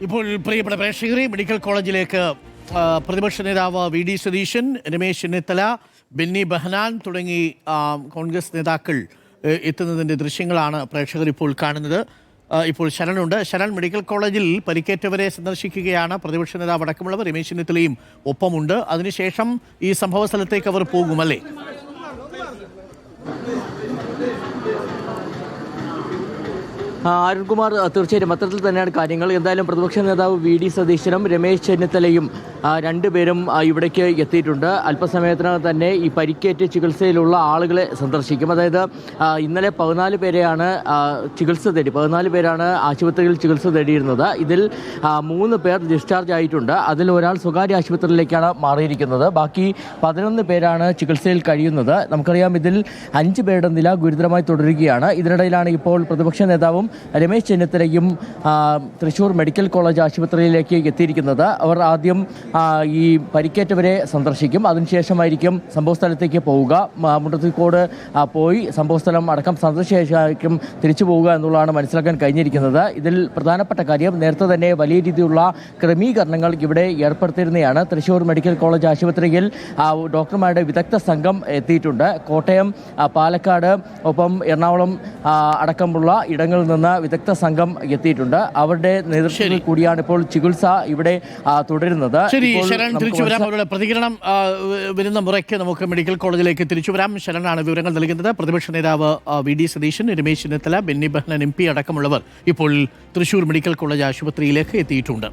ഇപ്പോൾ പ്രിയപ്പെട്ട പ്രേക്ഷകരെ മെഡിക്കൽ കോളേജിലേക്ക് പ്രതിപക്ഷ നേതാവ് വി.ഡി. സതീശൻ, രമേശ് ചെന്നിത്തല, ബെന്നി ബെഹനാൻ തുടങ്ങി കോൺഗ്രസ് നേതാക്കൾ എത്തുന്നതിൻ്റെ ദൃശ്യങ്ങളാണ് പ്രേക്ഷകർ ഇപ്പോൾ കാണുന്നത്. ഇപ്പോൾ ശരണുണ്ട്. ശരൺ, മെഡിക്കൽ കോളേജിൽ പരിക്കേറ്റവരെ സന്ദർശിക്കുകയാണ്. പ്രതിപക്ഷ നേതാവ് അടക്കമുള്ളവർ, രമേശ് ചെന്നിത്തലയും ഒപ്പമുണ്ട്. അതിനുശേഷം ഈ സംഭവ സ്ഥലത്തേക്ക് അവർ പോകുമല്ലേ? അരുൺകുമാർ, തീർച്ചയായും അത്തരത്തിൽ തന്നെയാണ് കാര്യങ്ങൾ. എന്തായാലും പ്രതിപക്ഷ നേതാവ് വി.ഡി. സതീശനും രമേശ് ചെന്നിത്തലയും രണ്ടുപേരും ഇവിടേക്ക് എത്തിയിട്ടുണ്ട്. അല്പസമയത്തിനകം തന്നെ ഈ പരിക്കേറ്റ് ചികിത്സയിലുള്ള ആളുകളെ സന്ദർശിക്കും. അതായത് ഇന്നലെ 14 പേരെയാണ് ചികിത്സ തേടി 14 പേരാണ് ആശുപത്രിയിൽ ചികിത്സ തേടിയിരുന്നത്. ഇതിൽ 3 പേർ ഡിസ്ചാർജ് ആയിട്ടുണ്ട്. അതിൽ ഒരാൾ സ്വകാര്യ ആശുപത്രിയിലേക്കാണ് മാറിയിരിക്കുന്നത്. ബാക്കി 11 പേരാണ് ചികിത്സയിൽ കഴിയുന്നത്. നമുക്കറിയാം, ഇതിൽ 5 പേരുടെ നില ഗുരുതരമായി തുടരുകയാണ്. ഇതിനിടയിലാണ് ഇപ്പോൾ പ്രതിപക്ഷ നേതാവും രമേശ് ചെന്നിത്തലയും തൃശൂർ മെഡിക്കൽ കോളേജ് ആശുപത്രിയിലേക്ക് എത്തിയിരിക്കുന്നത്. അവർ ആദ്യം ഈ പരിക്കേറ്റവരെ സന്ദർശിക്കും. അതിനുശേഷമായിരിക്കും സംഭവസ്ഥലത്തേക്ക് പോവുക. മുണ്ടത്തിക്കോട് പോയി സംഭവസ്ഥലം അടക്കം സന്ദർശിച്ചായിരിക്കും തിരിച്ചു പോവുക എന്നുള്ളതാണ് മനസ്സിലാക്കാൻ കഴിഞ്ഞിരിക്കുന്നത്. ഇതിൽ പ്രധാനപ്പെട്ട കാര്യം, നേരത്തെ തന്നെ വലിയ രീതിയിലുള്ള ക്രമീകരണങ്ങൾ ഇവിടെ ഏർപ്പെടുത്തിയിരുന്നതാണ്. തൃശൂർ മെഡിക്കൽ കോളേജ് ആശുപത്രിയിൽ ഡോക്ടർമാരുടെ വിദഗ്ധ സംഘം എത്തിയിട്ടുണ്ട്. കോട്ടയം, പാലക്കാട്, ഒപ്പം എറണാകുളം അടക്കമുള്ള ഇടങ്ങളിൽ നിന്ന് വിദഗ്ധ സംഘം എത്തിയിട്ടുണ്ട്. അവരുടെ നേതൃത്വത്തിൽ കൂടിയാണ് ഇപ്പോൾ ചികിത്സ ഇവിടെ തുടരുന്നത്. അവരുടെ പ്രതികരണം വരുന്ന മുറയ്ക്ക് നമുക്ക് മെഡിക്കൽ കോളേജിലേക്ക് തിരിച്ചു വരാം. ശരണാണ് വിവരങ്ങൾ നൽകുന്നത്. പ്രതിപക്ഷ നേതാവ് വി.ഡി. സതീശൻ, രമേശ് ചെന്നിത്തല, ബെന്നി ബെഹനാൻ MP അടക്കമുള്ളവർ ഇപ്പോൾ തൃശൂർ മെഡിക്കൽ കോളേജ് ആശുപത്രിയിലേക്ക് എത്തിയിട്ടുണ്ട്.